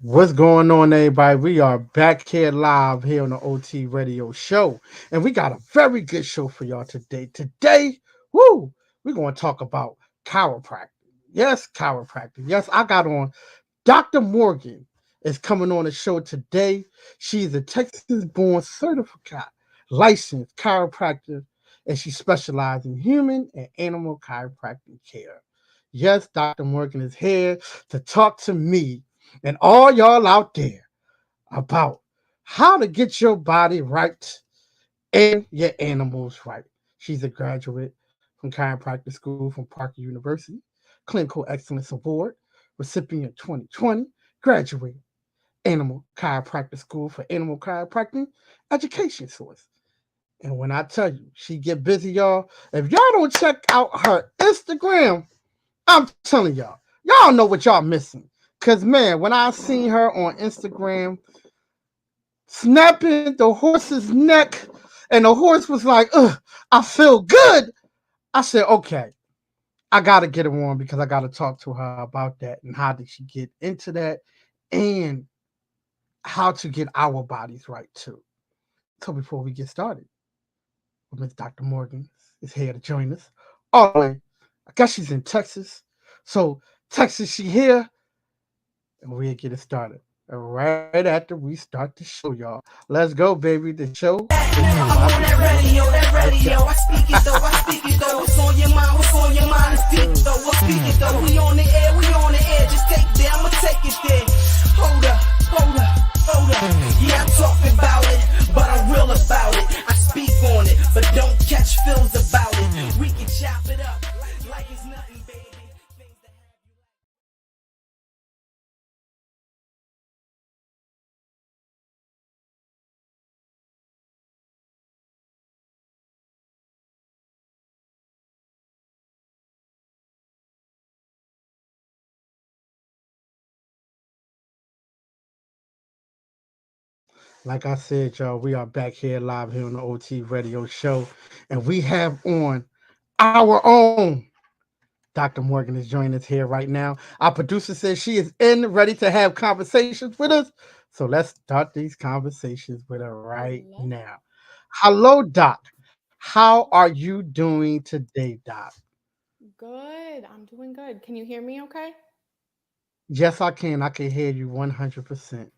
What's going on, everybody? We are back here live here on the OT Radio Show, and we got a very good show for y'all today. Woo, we're going to talk about chiropractic. Yes, chiropractic. Yes, I got on Dr. Morgan is coming on the show today. She's a Texas-born certificate licensed chiropractor, and she specializes in human and animal chiropractic care. Yes, Dr. Morgan is here to talk to me and all y'all out there about how to get your body right and your animals right. She's a graduate from chiropractic school from Parker University, Clinical Excellence Award, recipient 2020, graduate Animal Chiropractic School for Animal Chiropractic Education Source. And when I tell you she get busy, y'all, if y'all don't check out her Instagram, I'm telling y'all know what y'all missing. Cause man, when I seen her on Instagram snapping the horse's neck, and the horse was like, "Ugh, I feel good." I said, "Okay, I gotta get her on because I gotta talk to her about that and how did she get into that, and how to get our bodies right too." So before we get started, Miss Dr. Morgan is here to join us all the way. I guess she's in Texas, so Texas, she here, and we'll get it started right after we start the show, y'all. Let's go, baby. The show is I'm about on to that get radio, that right radio. go. I speak it though, I speak it though. What's on your mind? What's on your mind? It's deep though. I speak it though. We on the air, we on the air. Just take it there, I'ma take it there. Hold up, hold up, hold up. Yeah, I'm talking about it, but I'm real about it. I speak on it, but don't catch feels about it. We can chop it up like it's nothing, baby. Things that have you. Like I said, y'all, we are back here live here on the OT Radio Show, and we have on our own Dr. Morgan is joining us here right now. Our producer says she is in, ready to have conversations with us. So let's start these conversations with her right Hello. now. Hello, Doc. How are you doing today, Doc? Good. I'm doing good. Can you hear me okay? Yes, I can. I can hear you 100%.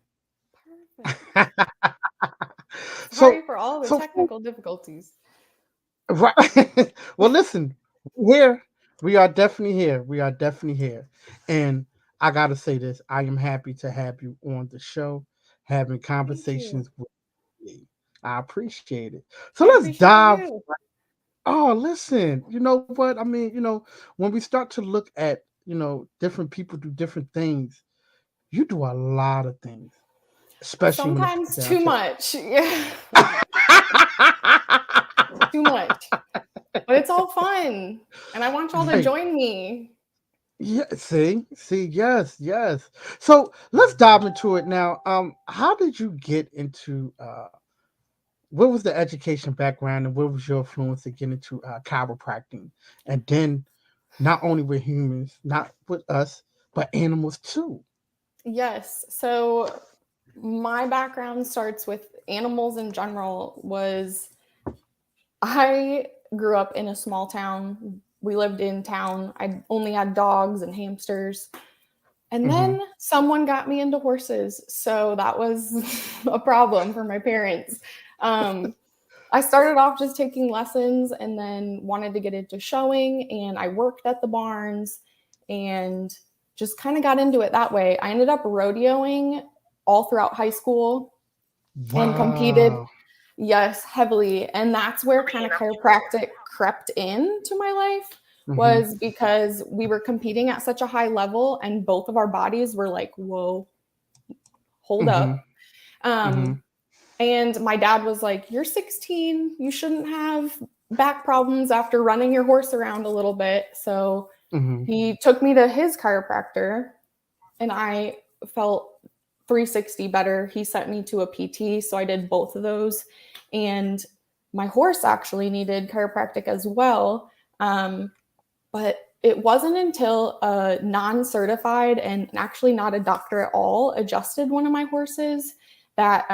Perfect. so, Sorry for all the so, technical difficulties. right. Well, listen, here we are definitely here. We are definitely here. And I got to say this, I am happy to have you on the show, having Thank you. conversations with me. I appreciate it. So I let's appreciate dive. you. Oh, listen, you know what? I mean, when we start to look at, different people do different things, you do a lot of things, especially when it comes Sometimes down too to. much. Yeah, too much. But it's all fun. And I want y'all to Right. join me. Yeah, see, yes, yes. So let's dive into it now. How did you get into what was the education background and what was your influence to get into chiropractic? And then not only with humans, not with us, but animals too. Yes. So my background starts with animals in general was I grew up in a small town. We lived in town. I only had dogs and hamsters. And Mm-hmm. then someone got me into horses. So that was a problem for my parents. Um, I started off just taking lessons and then wanted to get into showing. And I worked at the barns and just kind of got into it that way. I ended up rodeoing all throughout high school and competed, Wow. yes, heavily. And that's where kind of chiropractic crept into my life, Mm-hmm. was because we were competing at such a high level and both of our bodies were like, whoa, hold Mm-hmm. up. Mm-hmm. Um, and my dad was like, you're 16, you shouldn't have back problems after running your horse around a little bit. So Mm-hmm. he took me to his chiropractor and I felt 360 better. He sent me to a PT, so I did both of those. And my horse actually needed chiropractic as well. Um, but it wasn't until a non-certified and actually not a doctor at all adjusted one of my horses that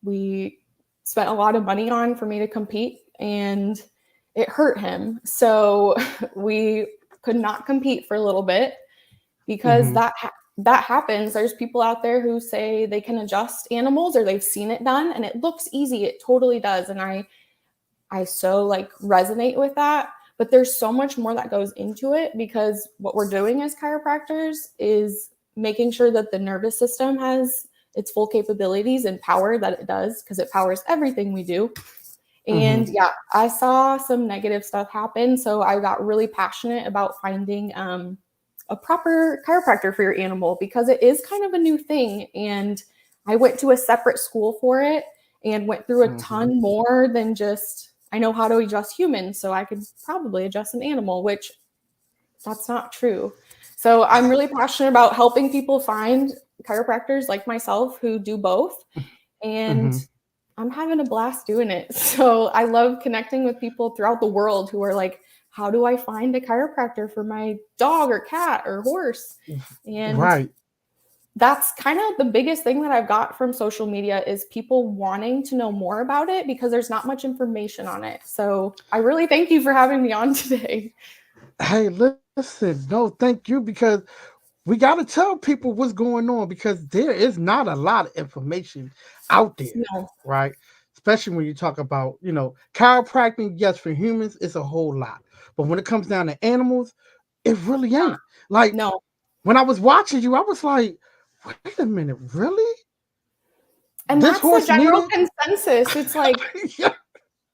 we spent a lot of money on for me to compete, and it hurt him. So we could not compete for a little bit because Mm-hmm. that happens. There's people out there who say they can adjust animals or they've seen it done and it looks easy. It totally does. And I so like resonate with that, but there's so much more that goes into it, because what we're doing as chiropractors is making sure that the nervous system has its full capabilities and power that it does, because it powers everything we do. And Mm-hmm. yeah, I saw some negative stuff happen. So I got really passionate about finding a proper chiropractor for your animal, because it is kind of a new thing. And I went to a separate school for it and went through a Mm-hmm. ton more than just, I know how to adjust humans, so I could probably adjust an animal, which that's not true. So I'm really passionate about helping people find chiropractors like myself who do both. And Mm-hmm. I'm having a blast doing it. So I love connecting with people throughout the world who are like, how do I find a chiropractor for my dog or cat or horse? And Right. that's kind of the biggest thing that I've got from social media is people wanting to know more about it because there's not much information on it. So I really thank you for having me on today. Hey, listen, no, thank you, because we got to tell people what's going on, because there is not a lot of information out there, No, right? Especially when you talk about, chiropractic, yes, for humans, it's a whole lot. But when it comes down to animals, it really ain't. Like, no. when I was watching you, I was like, wait a minute, really? And This that's the horse general needed? consensus. It's like, Yeah.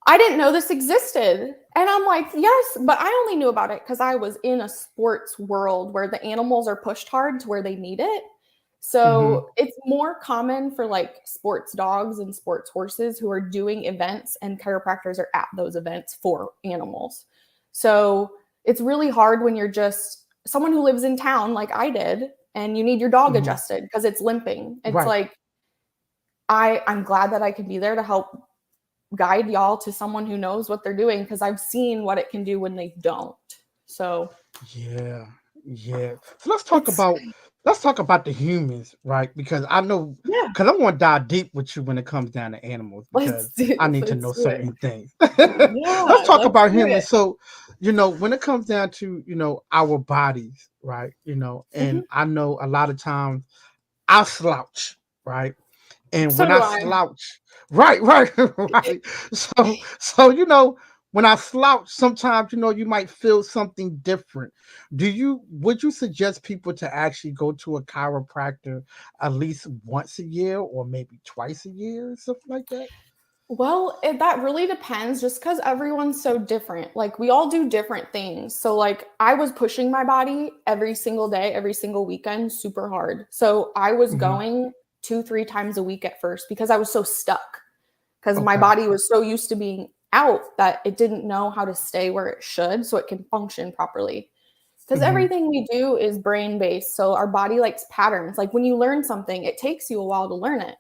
I didn't know this existed. And I'm like, yes, but I only knew about it because I was in a sports world where the animals are pushed hard to where they need it. Hmm. So it's more common for like sports dogs and sports horses who are doing events, and chiropractors are at those events for animals. So it's really hard when you're just someone who lives in town like I did and you need your dog Hmm. adjusted because it's limping. It's Right. like I'm glad that I can be there to help guide y'all to someone who knows what they're doing, because I've seen what it can do when they don't. So Yeah. Yeah. So it's let's talk about the humans, right? Because I know, yeah, because I want to dive deep with you when it comes down to animals, because I need to know let's do it. certain things. Yeah, Let's talk let's about do it. humans. So, when it comes down to, our bodies, right? Mhm. And I know a lot of times I slouch, right? And So when I do I. slouch, right, right, right. So when I slouch, sometimes you might feel something different. Would you suggest people to actually go to a chiropractor at least once a year, or maybe twice a year, or something like that? Well, that really depends, just because everyone's so different. Like, we all do different things. So, like, I was pushing my body every single day, every single weekend, super hard. So, I was Hmm. going 2, 3 times a week at first because I was so stuck, because my Okay. body was so used to being out that it didn't know how to stay where it should so it can function properly. Because Hmm. everything we do is brain based. So, our body likes patterns. Like, when you learn something, it takes you a while to learn it.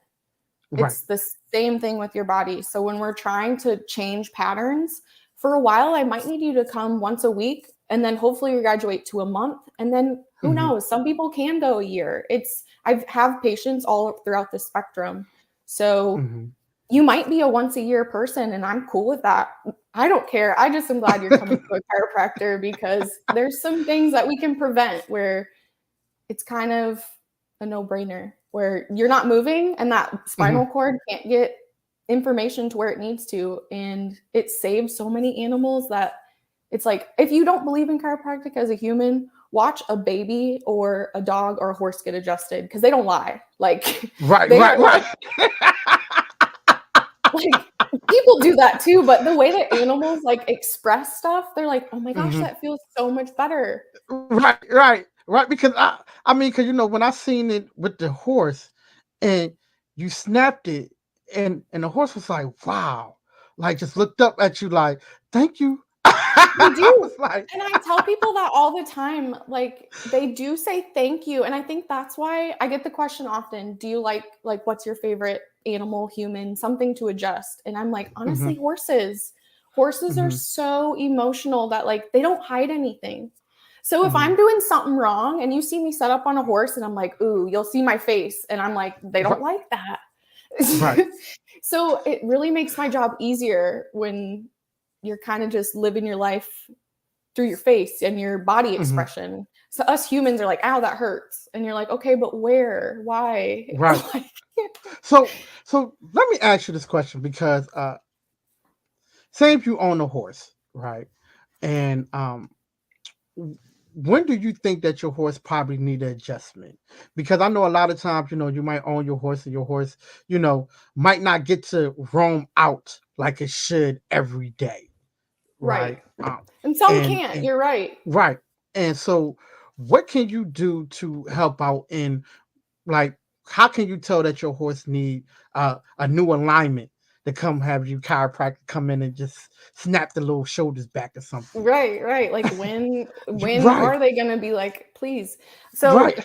Right. It's the same thing with your body. So when we're trying to change patterns, for a while, I might need you to come once a week, and then hopefully you graduate to a month. And then who Hmm. knows? Some people can go a year. I have patients all throughout the spectrum. So Hmm. you might be a once a year person, and I'm cool with that. I don't care. I just am glad you're coming to a chiropractor, because there's some things that we can prevent where it's kind of a no-brainer, where you're not moving and that Hmm. spinal cord can't get information to where it needs to, and it saves so many animals that it's like, if you don't believe in chiropractic as a human, watch a baby or a dog or a horse get adjusted, because they don't lie. Like Right. they Right. are Right. like people do that too, but the way that animals like express stuff, they're like, oh my gosh, Hmm. that feels so much better. Right, right, right. Because I mean, because when I seen it with the horse, and you snapped it, and the horse was like, "Wow!" Like, just looked up at you like, "Thank you." They I do. was like, And I tell people that all the time. Like, they do say thank you. And I think that's why I get the question often, do you like what's your favorite animal, human, something to adjust? And I'm like, hmm, honestly, horses. Horses are hmm, so emotional that like they don't hide anything. So if Mhm. I'm doing something wrong and you see me set up on a horse and I'm like, ooh, you'll see my face. And I'm like, they don't Right. like that. Right. So it really makes my job easier when you're kind of just living your life through your face and your body Mhm. expression. So us humans are like, ow, that hurts. And you're like, okay, but where? Why? Right. Like, So let me ask you this question because say if you own a horse, right? And w- when do you think that your horse probably need an adjustment? Because I know a lot of times, you might own your horse and your horse, might not get to roam out like it should every day, right. right? And some And, can't. and You're right. right. And so what can you do to help out in like how can you tell that your horse need a new alignment to come have you chiropractor come in and just snap the little shoulders back or something? Right, right. Like when Right, are they gonna be like, please? So right.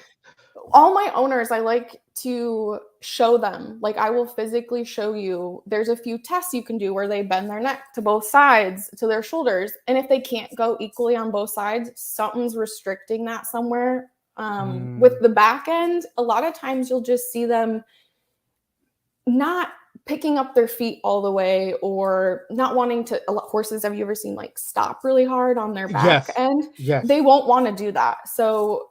all my owners, I like to show them. Like I will physically show you. There's a few tests you can do where they bend their neck to both sides to their shoulders, and if they can't go equally on both sides, something's restricting that somewhere. With Mm, the back end, a lot of times you'll just see them not picking up their feet all the way or not wanting to. A lot horses, have you ever seen like stop really hard on their back yes, end? yes. They won't want to do that. So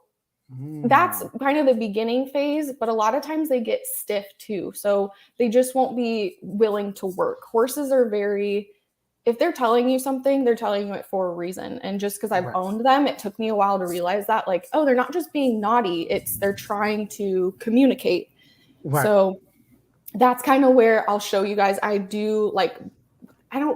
that's Mm, kind of the beginning phase, but a lot of times they get stiff too. So they just won't be willing to work. Horses are very, if they're telling you something, they're telling you it for a reason. And just because I've right, owned them, it took me a while to realize that, like, oh, they're not just being naughty, it's they're trying to communicate. right. So that's kind of where I'll show you guys. I do like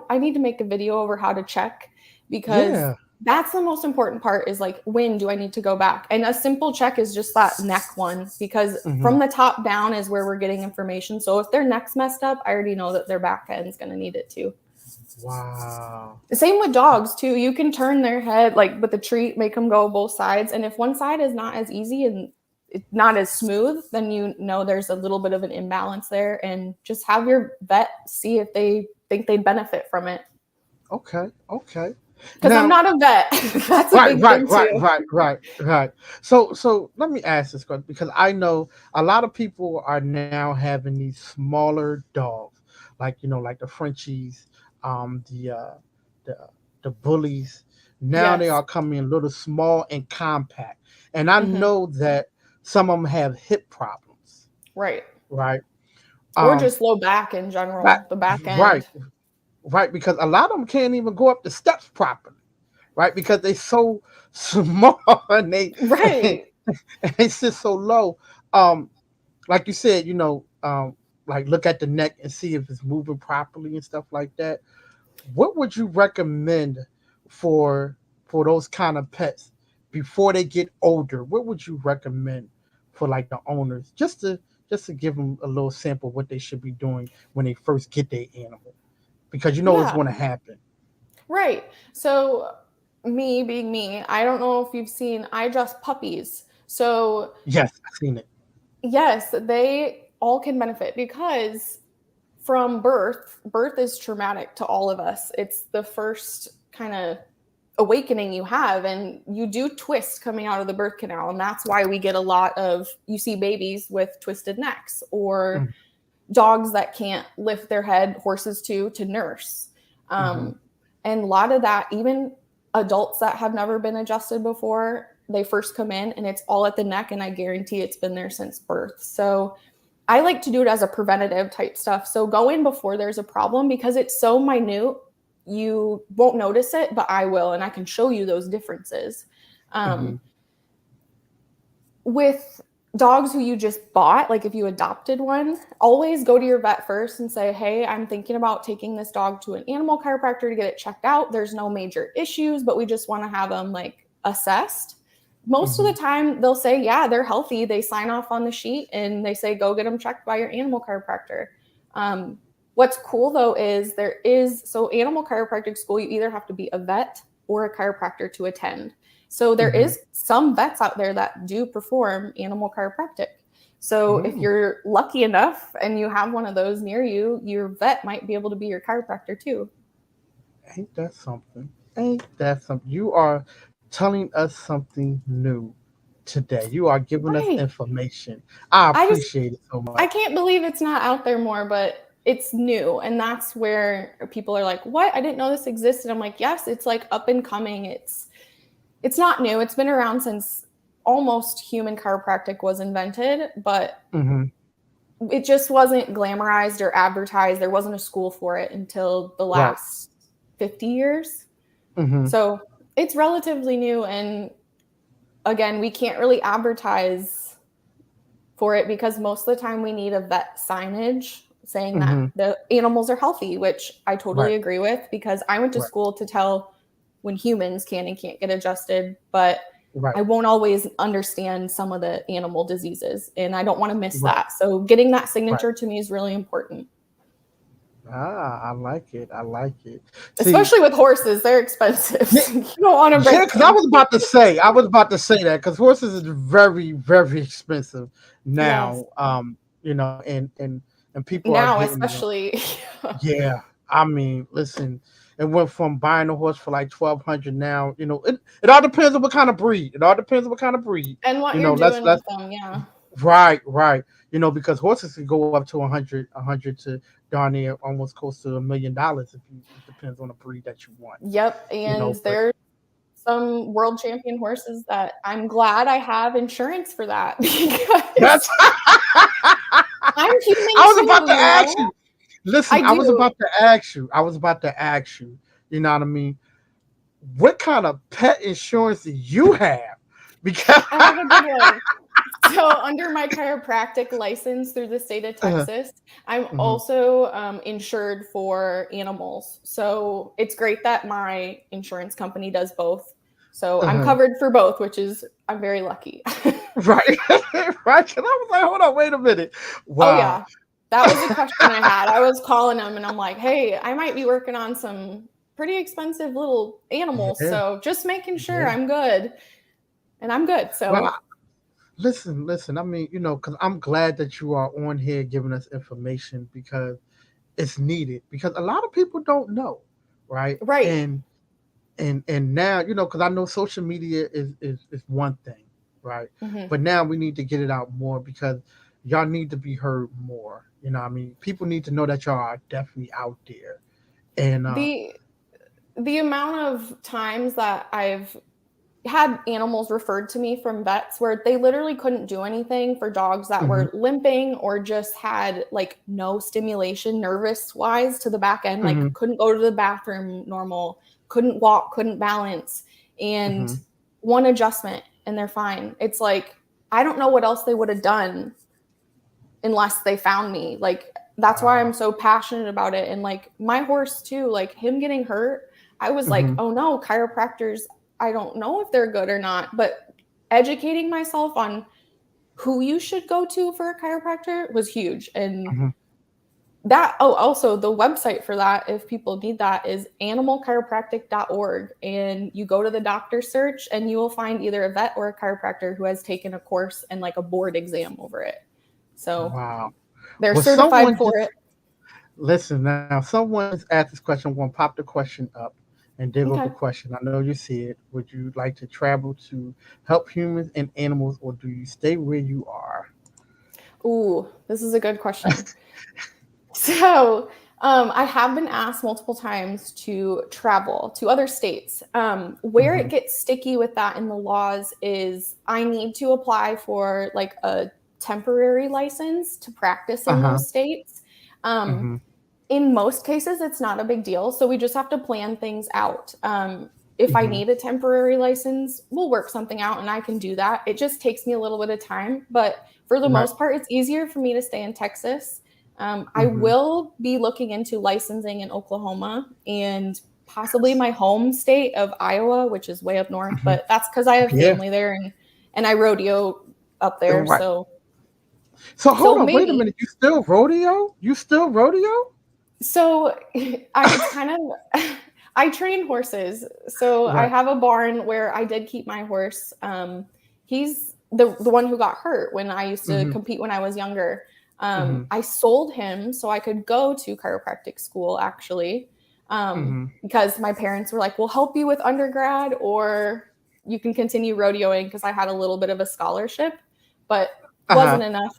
I need to make a video over how to check because Yeah. that's the most important part is like when do I need to go back? And a simple check is just that neck one because Hmm. from the top down is where we're getting information. So if their neck's messed up, I already know that their back end's going to need it too. Wow. Same with dogs too. You can turn their head like with the treat, make them go both sides. And if one side is not as easy and it's not as smooth, then you know there's a little bit of an imbalance there. And just have your vet see if they think they'd benefit from it. Okay. Okay. Because I'm Now, not a vet. That's a right, big right, thing right, too. right, right, right. So let me ask this question because I know a lot of people are now having these smaller dogs, like like the Frenchies, the the bullies. Now they Yes. are coming a little small and compact, and I Hmm. know that some of them have hip problems, Right. right? Or Um, just low back in but general, the back right, end. right, because a lot of them can't even go up the steps properly, right? Because they so small and they and Right. they sit so low. Um, like you said, like look at the neck and see if it's moving properly and stuff like that. What would you recommend for those kind of pets before they get older? What would you recommend for like the owners just to give them a little sample of what they should be doing when they first get their animal because it's Yeah. going to happen. Right. So, me being me, I don't know if you've seen I Just Puppies. So, Yes, I've seen it. yes, they all can benefit because from birth is traumatic to all of us. It's the first kind of awakening you have, and you do twist coming out of the birth canal. And that's why we get a lot of, you see babies with twisted necks or Mm, dogs that can't lift their head, horses too, to nurse. mhm. And a lot of that, even adults that have never been adjusted before, they first come in and it's all at the neck, and I guarantee it's been there since birth. So I like to do it as a preventative type stuff. So go in before there's a problem because it's so minute, you won't notice it, but I will, and I can show you those differences. Um, Mhm. with dogs who you just bought, like if you adopted one, always go to your vet first and say, hey, I'm thinking about taking this dog to an animal chiropractor to get it checked out. There's no major issues, but we just want to have them like assessed. Most of the Mhm. time they'll say, yeah, they're healthy. They sign off on the sheet and they say, go get them checked by your animal chiropractor. Um, what's cool though is so animal chiropractic school, you either have to be a vet or a chiropractor to attend. So there Mhm. is some vets out there that do perform animal chiropractic. So if Mm, you're lucky enough and you have one of those near you, your vet might be able to be your chiropractor too. ain't that something? Ain't that something? You are telling us something new today. You are giving us Right. information. I I just appreciate it so I much. can't believe it's not out there more, but it's new. And that's where people are like, "What? I didn't know this existed." I'm like, "Yes, it's like up and coming. It's not new. It's been around since almost human chiropractic was invented, but Hmm. it just wasn't glamorized or advertised. There wasn't a school for it until the Right. last 50 years. Hmm. So, it's relatively new, and again, we can't really advertise for it because most of the time we need a vet signage saying that Hmm. the animals are healthy, which I totally Right. agree with because I went to Right. school to tell when humans can and can't get adjusted, but Right. I won't always understand some of the animal diseases and I don't want to miss Right. that. So getting that Right. signature to me is really important. Ah, I like it. I like it. See, Especially with horses, they're expensive. yeah, You don't want to yeah, break because I them. was about to say, that because horses is very, very expensive Yes. now. And people are Now, getting especially. yeah. I mean, listen, it went from buying a horse for like 1,200 now. It all depends on what kind of breed. It all depends on what kind of breed. And what You you're know, let's doing let's with them. Yeah. right, right. Because horses can go up to 100 to darn near almost close to $1 million if you. It depends on the breed that you want. Yep. And But there's some world champion horses that I'm glad I have insurance for that because that's. I I'm human was about too, to you ask know? you. Listen, I I was do. about to ask you. I was about to ask you. You know what I mean? What kind of pet insurance do you have? Because I have a good one. So, under my chiropractic license through the state of uh, Texas, I'm mhm, also insured for animals. So, it's great that my insurance company does both. So, I'm uh-huh. covered for both, which is, I'm very lucky. Right, right. Because I was like, hold on, wait a minute. Oh, Wow. yeah. That was a question I had. I was calling them and I'm like, hey, I might be working on some pretty expensive little animals. Yeah, So just making sure yeah. I'm good. And I'm good. Well, So, listen. I mean, because I'm glad that you are on here giving us information because it's needed. Because a lot of people don't know, right? right. And now because I know social media is one thing, right? Hmm. But now we need to get it out more because y'all need to be heard more. I mean, people need to know that y'all are definitely out there. And The, the amount of times that I've had animals referred to me from vets where they literally couldn't do anything for dogs that mhm, were limping or just had like no stimulation nervous wise to the back end, like mhm, couldn't go to the bathroom normal, couldn't walk, couldn't balance, and mhm. one adjustment and they're fine. It's like I don't know what else they would have done unless they found me. Like that's why Wow. I'm so passionate about it. And like my horse too, like him getting hurt, I was like, Mhm, oh no, chiropractors, I don't know if they're good or not, but educating myself on who you should go to for a chiropractor was huge. And mhm. that, oh, also the website for that, if people need that, is animalchiropractic.org. And you go to the doctor search and you will find either a vet or a chiropractor who has taken a course and like a board exam over it. So Wow. they're Well, certified someone for just it. listen now. Someone just asked this question. I'm going to pop the question up and dig up the Okay. question. I know you see it. Would you like to travel to help humans and animals, or do you stay where you are? Ooh, this is a good question. So, I have been asked multiple times to travel to other states. Where Hmm. it gets sticky with that in the laws is I need to apply for like a temporary license to practice Uh in huh. those states. Um, Hmm. in most cases, it's not a big deal. So we just have to plan things out. If I Hmm. need a temporary license, we'll work something out and I can do that. It just takes me a little bit of time. But for the Right. most part, it's easier for me to stay in Texas. I Hmm. will be looking into licensing in Oklahoma and possibly my home state of Iowa, which is way up north, Hmm. but that's because I have Yeah. family there and I rodeo up there. Right. So So hold so on. Wait a maybe. minute. You still rodeo? You still rodeo? So it's kind of I train horses. So I Right. have a barn where I did keep my horse. He's the one who got hurt when I used to Hmm. compete when I was younger. Hmm. I sold him so I could go to chiropractic school actually, Hmm. because my parents were like, "We'll help you with undergrad, or you can continue rodeoing because I had a little bit of a scholarship, but Uh-huh. wasn't enough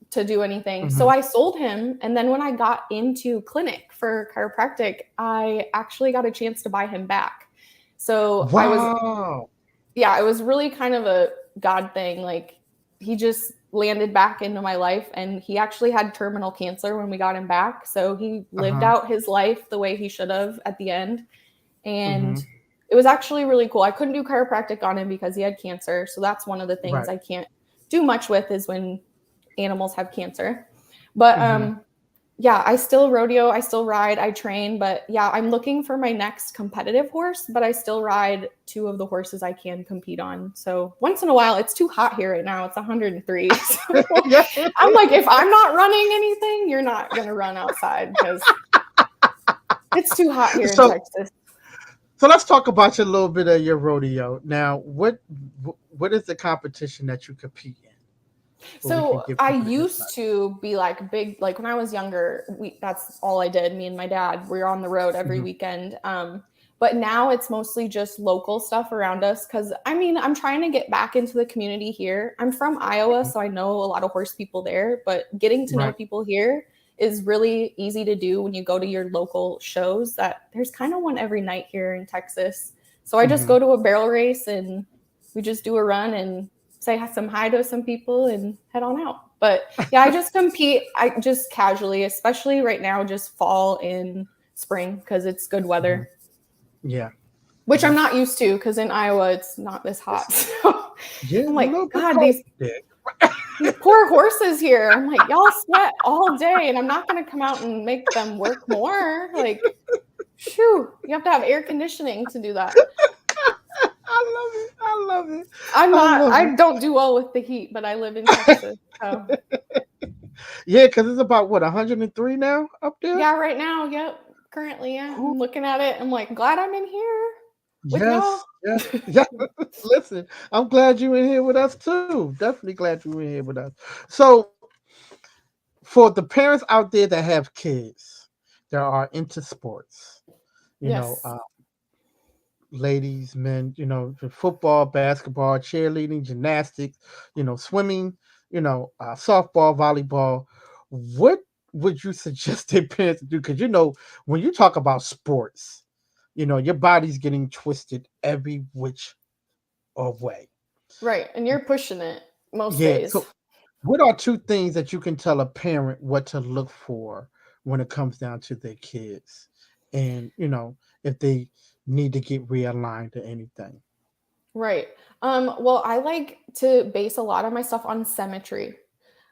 to do anything. So Mhm. I sold him. And then when I got into clinic for chiropractic, I actually got a chance to buy him back. So I was, Wow. yeah, it was really kind of a God thing. Like he just landed back into my life, and he actually had terminal cancer when we got him back. So he lived Uh-huh. out his life the way he should have at the end. And Mhm. it was actually really cool. I couldn't do chiropractic on him because he had cancer. So that's one of the things Right. I can't do much with, is when animals have cancer. But Mhm. yeah, I still rodeo, I still ride, I train, but yeah, I'm looking for my next competitive horse, but I still ride two of the horses I can compete on. So once in a while, it's too hot here right now. It's 103. So Yeah. I'm like, if I'm not running anything, you're not going to run outside because it's too hot here in So Texas. so let's talk about a little bit of your rodeo. Now, what is the competition that you compete in? Where we can So give I people the used insight. to be like big, like when I was younger, that's all I did. Me and my dad, we were on the road every Mhm. weekend. But now it's mostly just local stuff around us. Cause I mean, I'm trying to get back into the community here. I'm from Iowa, Mhm. so I know a lot of horse people there, but getting to know Right. people here is really easy to do when you go to your local shows. That there's kind of one every night here in Texas. So I just Mhm. go to a barrel race and we just do a run and say some hi to some people and head on out. But yeah, I just compete. I just casually, especially right now, just fall in spring because it's good Mhm. weather, Yeah. which I'm Yeah. not used to because in Iowa it's not this hot. It's So yeah, I'm a like, little bit God, cold these there. these poor horses here. I'm like, y'all sweat all day, and I'm not gonna come out and make them work more. Like, shoo, you have to have air conditioning to do that. I love it. I love it. I'm I not. love I it. don't do well with the heat, but I live in Texas, so Yeah, because it's about what 103 now up there. yeah, right now, yep. Currently, yeah. Ooh, I'm looking at it. I'm like, glad I'm in here with y'all. yes, yes, yeah. Listen, I'm glad you in here with us too. Definitely glad you in here with us. So, for the parents out there that have kids that are into sports, you know, Yes. ladies, men, the football, basketball, cheerleading, gymnastics, swimming, softball, volleyball. What would you suggest their parents do? Because when you talk about sports, your body's getting twisted every which way. Right. And you're pushing it most Yeah. days. So, what are two things that you can tell a parent what to look for when it comes down to their kids, and if they need to get realigned or anything? Right. Well, I like to base a lot of my stuff on symmetry.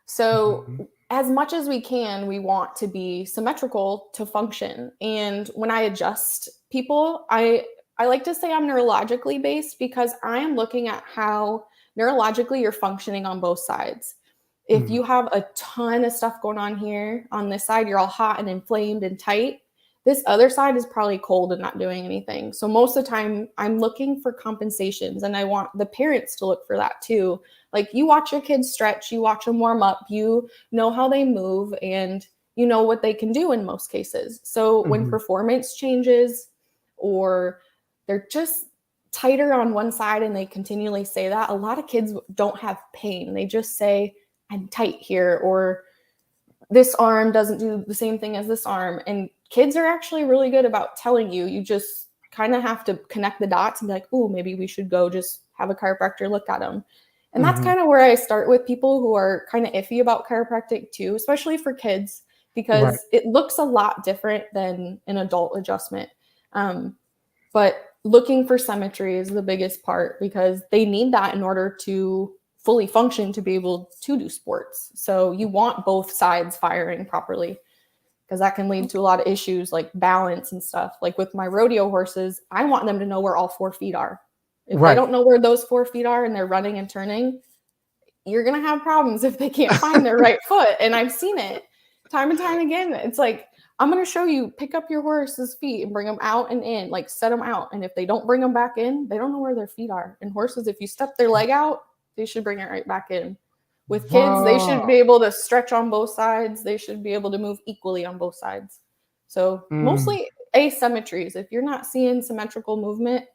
So, Mhm. as much as we can, we want to be symmetrical to function. And when I adjust people, I like to say I'm neurologically based because I am looking at how neurologically you're functioning on both sides. If Mhm. you have a ton of stuff going on here on this side, you're all hot and inflamed and tight. This other side is probably cold and not doing anything. So most of the time, I'm looking for compensations, and I want the parents to look for that too. Like you watch your kids stretch, you watch them warm up, you know how they move, and you know what they can do in most cases. So when Mhm. performance changes or they're just tighter on one side and they continually say that, a lot of kids don't have pain. They just say, I'm tight here, or this arm doesn't do the same thing as this arm. And kids are actually really good about telling you. You just kind of have to connect the dots and be like, oh, maybe we should go just have a chiropractor look at them. And that's Mhm. kind of where I start with people who are kind of iffy about chiropractic too, especially for kids, Right. because it looks a lot different than an adult adjustment. Um, but looking for symmetry is the biggest part because they need that in order to fully function to be able to do sports. So you want both sides firing properly because that can lead to a lot of issues like balance and stuff. Like with my rodeo horses, I want them to know where all 4 feet are. If they Right. don't know where those 4 feet are and they're running and turning, you're going to have problems if they can't find their right foot. And I've seen it time and time again. It's like, I'm going to show you, pick up your horse's feet and bring them out and in, like set them out. And if they don't bring them back in, they don't know where their feet are. And horses, if you step their leg out, they should bring it right back in. With kids, they should be Wow. able to stretch on both sides. They should be able to move equally on both sides. So Mm. mostly asymmetries. If you're not seeing symmetrical movement,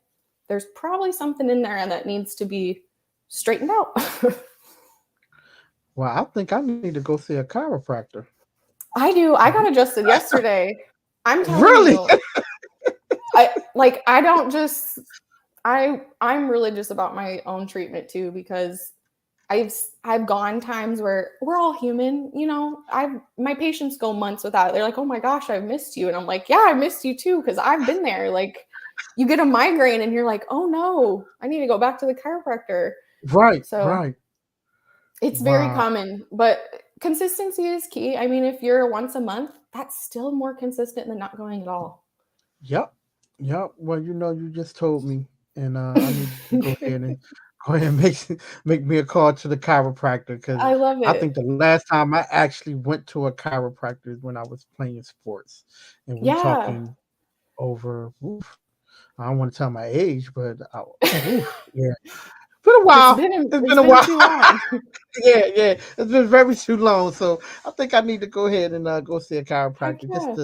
there's probably something in there that needs to be straightened out. Well, I think I need to go see a chiropractor. I do. I got adjusted yesterday. I'm telling Really? you, I don't just I'm religious about my own treatment too, because I've gone times where we're all human, you know. I've my patients go months without it. They're like, "Oh my gosh, I've missed you," and I'm like, "Yeah, I missed you too," because I've been there. Like, you get a migraine and you're like, "Oh no, I need to go back to the chiropractor." Right, So right. it's very Wow. common, but consistency is key. I mean, if you're once a month, that's still more consistent than not going at all. Yep. Yep. Well, you just told me, and I need to go ahead and make me a call to the chiropractor because I love I think it. the last time I actually went to a chiropractor is when I was playing sports, and we Yeah. talking over. Oof, I don't want to tell my age, but oof, yeah, been a while. It's been It's a been while. too long. Yeah, yeah, it's been very too long. So I think I need to go ahead and go see a Heck chiropractor yeah.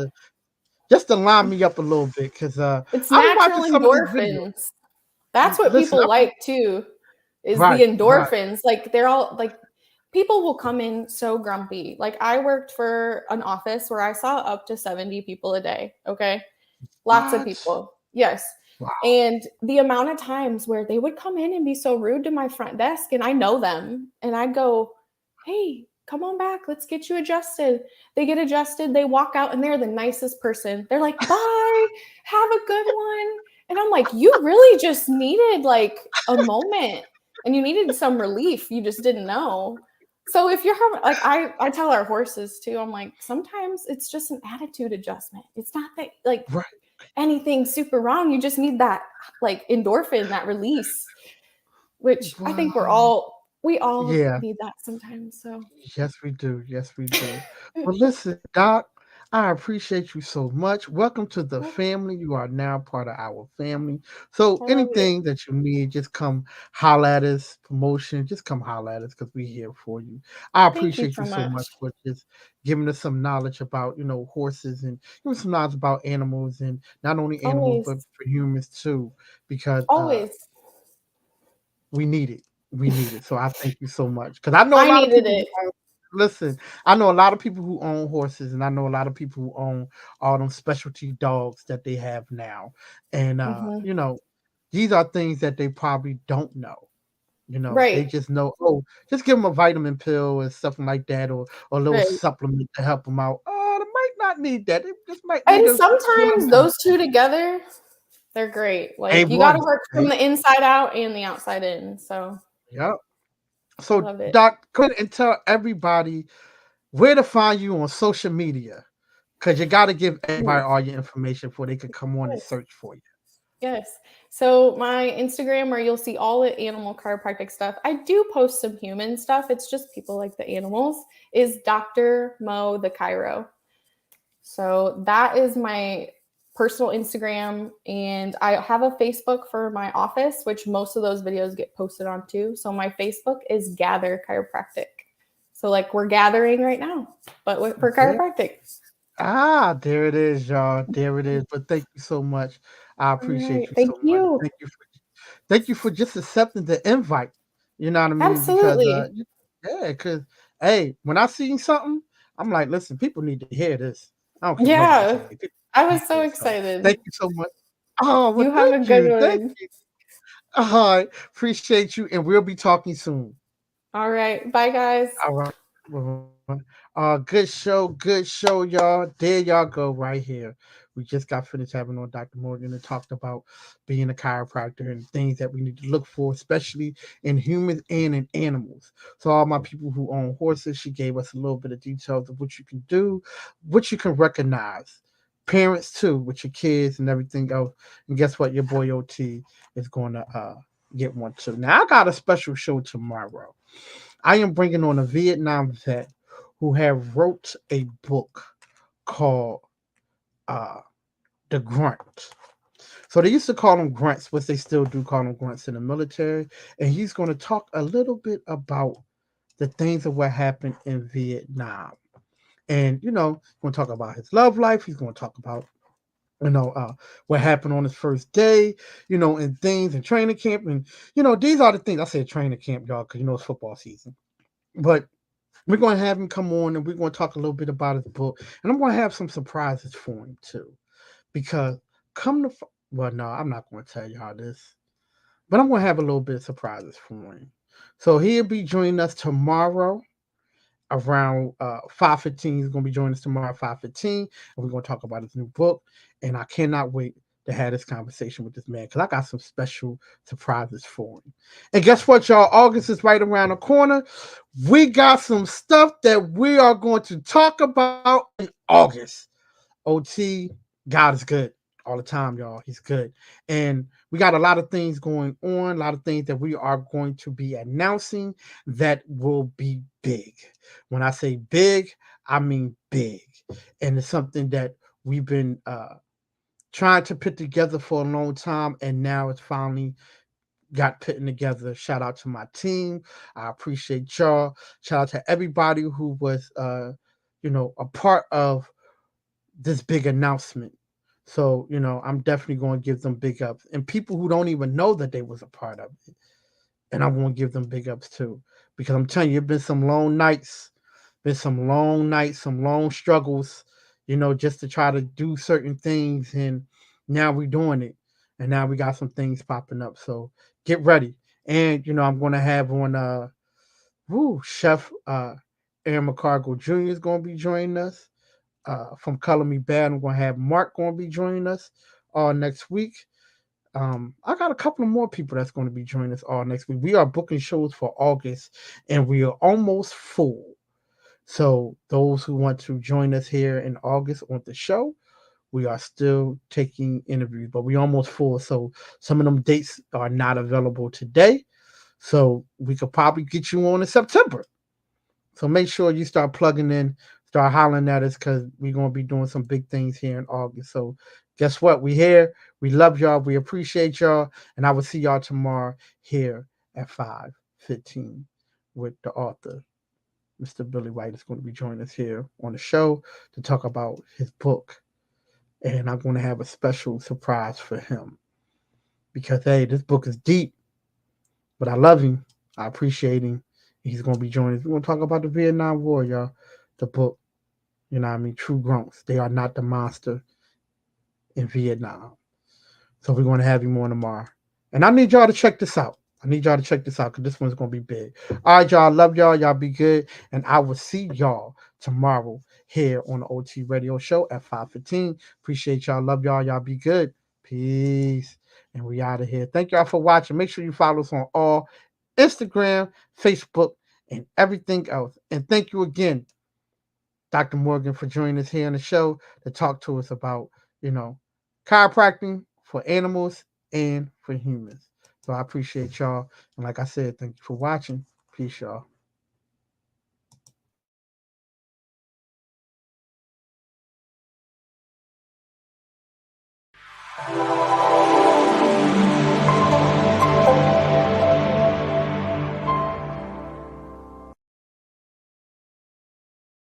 just to line me up a little bit because It's I was watching natural some of these videos. endorphins. That's what Listen, people like too, is the right, right, endorphins. Like they're all like people will come in so grumpy. Like I worked for an office where I saw up to 70 people a day, okay? Lots of what? people. Yes. Wow, And the amount of times where they would come in and be so rude to my front desk and I know them and I'd go, "Hey, come on back. Let's get you adjusted." They get adjusted, they walk out and they're the nicest person. They're like, "Bye. Have a good one." And I'm like, "You really just needed like a moment and you needed some relief. You just didn't know." So if you're having like I tell our horses too, I'm like, sometimes it's just an attitude adjustment. It's not that like right, anything super wrong. You just need that like endorphin, that release, which I think wow. we all Yeah, need that sometimes. So yes, we do. Yes, we do. Well, listen, Doc, I appreciate you so much. Welcome to the yeah, family. You are now part of our family. So I love it. anything that you need, just come holler at us. Promotion, just come holler at us because we're here for you. I Thank you appreciate so you so much. much for just giving us some knowledge about, horses and giving some knowledge about animals and not only animals, but Always, for humans too, because always. we need it. We need it. So I thank you so much because I know a I lot of needed people who it. listen. I know a lot of people who own horses, and I know a lot of people who own all them specialty dogs that they have now. And Hmm. these are things that they probably don't know. They Right, just know, oh, just give them a vitamin pill and something like that, or a little right. supplement to help them out. Oh, they might not need that. They just might need And a little sometimes those medicine. two together, they're great. A Like you got to one. work from the inside out and the outside in. So Yep. I So, love it. Doc, go ahead and tell everybody where to find you on social media, because you got to give everybody Ooh, all your information before they could come on and yes. search for you. Yes. So my Instagram, where you'll see all the animal chiropractic stuff. I do post some human stuff. It's just people like the animals. Is Dr. Mo the Chiro. So that is my personal Instagram, and I have a Facebook for my office, which most of those videos get posted on too. So my Facebook is Gather Chiropractic. So like we're gathering right now, but for There, chiropractic. there it is, y'all. There it is. But thank you so much. I All appreciate right. you Thank so much. you. Thank you for just accepting the invite. You know what I mean? Because Absolutely. yeah, because hey, when I see something, I'm like, listen, people need to hear this. I don't care what nobody say. Yeah. People I need was to hear so this. So thank excited. you so much. Oh, well, You have a good thank one. you. All right, appreciate you, and we'll be talking soon. All right. Bye, guys. All right. Good show, y'all. There y'all go, right here. We just got finished having on Dr. Morgan and talked about being a chiropractor and things that we need to look for, especially in humans and in animals. So, all my people who own horses, she gave us a little bit of details of what you can do, what you can recognize. Parents too, with your kids and everything else. And guess what? Your boy OT is going to get one too. Now, I got a special show tomorrow. I am bringing on a Vietnam vet who have wrote a book called uh, The Grunt. So they used to call them grunts, but they still do call them grunts in the military. And he's going to talk a little bit about the things of what happened in Vietnam. And, he's going to talk about his love life. He's going to talk about you know, what happened on his first day, and things and training camp. And, these are the things I said training camp, y'all, because, it's football season. But we're going to have him come on and we're going to talk a little bit about his book. And I'm going to have some surprises for him, too. Because well, no, I'm not going to tell y'all this. But I'm going to have a little bit of surprises for him. So he'll be joining us tomorrow around 5:15. He's going to be joining us tomorrow at 5:15. And we're going to talk about his new book. And I cannot wait to have this conversation with this man because I got some special surprises for him. And guess what, y'all? August is right around the corner. We got some stuff that we are going to talk about in August. OT, God is good all the time, y'all. He's good. And we got a lot of things going on, a lot of things that we are going to be announcing that will be big. When I say big, I mean big. And it's something that we've been trying to put together for a long time, and now it's finally got putting together. Shout out to my team. I appreciate y'all. Shout out to everybody who was a part of this big announcement. So, I'm definitely going to give them big ups. And people who don't even know that they was a part of it. And I'm going to give them big ups too. Because I'm telling you, it's been some long nights, some long struggles, just to try to do certain things. And now we're doing it. And now we got some things popping up. So get ready. And, I'm going to have on Chef Aaron McCargo Jr. is going to be joining us from Color Me Bad. I'm going to have Mark going to be joining us all next week. I got a couple of more people that's going to be joining us all next week. We are booking shows for August, and we are almost full. So those who want to join us here in August on the show, we are still taking interviews, but we're almost full. So some of them dates are not available today. So we could probably get you on in September. So make sure you start plugging in, start hollering at us because we're going to be doing some big things here in August. So guess what? We here. We love y'all. We appreciate y'all. And I will see y'all tomorrow here at 5:15 with the author. Mr. Billy White is going to be joining us here on the show to talk about his book. And I'm going to have a special surprise for him because, hey, this book is deep, but I love him. I appreciate him. He's going to be joining us. We're going to talk about the Vietnam War, y'all. The book, True Grunts. They are not the monster in Vietnam. So we're going to have him on tomorrow. And I need y'all to check this out. Because this one's going to be big. All right, y'all. Love y'all. Y'all be good. And I will see y'all tomorrow here on the OT Radio Show at 5:15. Appreciate y'all. Love y'all. Y'all be good. Peace. And we out of here. Thank y'all for watching. Make sure you follow us on all Instagram, Facebook, and everything else. And thank you again, Dr. Morgan, for joining us here on the show to talk to us about, chiropractic for animals and for humans. So I appreciate y'all. And like I said, thank you for watching. Peace, y'all.